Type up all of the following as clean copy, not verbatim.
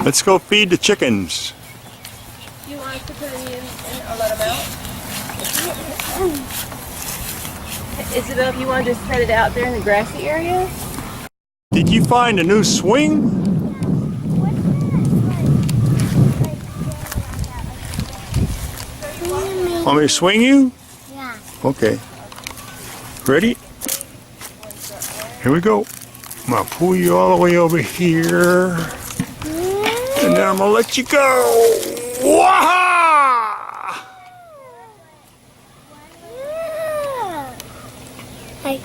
Let's go feed the chickens. You want us to put them in or let them out? Isabel, if you want to just set it out there in the grassy area? Did you find a new swing? Want me to swing you? Yeah. Okay. Ready? Here we go. I'm gonna pull you all the way over here. And then I'm gonna let you go. Waha! Hey.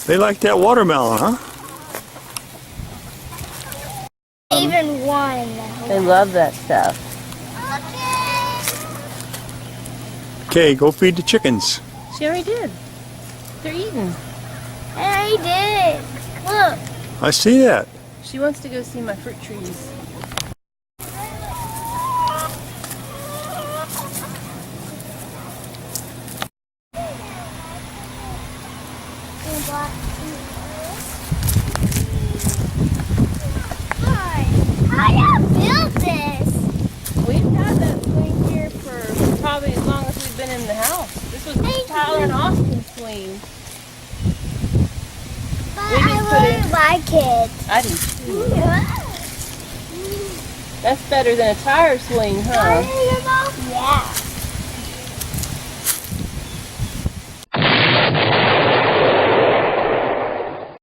They like that watermelon, huh? Even one. They love that stuff. Okay, go feed the chickens. She already did. They're eating. I did. Look. I see that. She wants to go see my fruit trees. How you built this? We've had that swing here for probably as long as we've been in the house. This was Tyler and Austin's swing. But We just I put really it- like it. I do too. That's better than a tire swing, huh?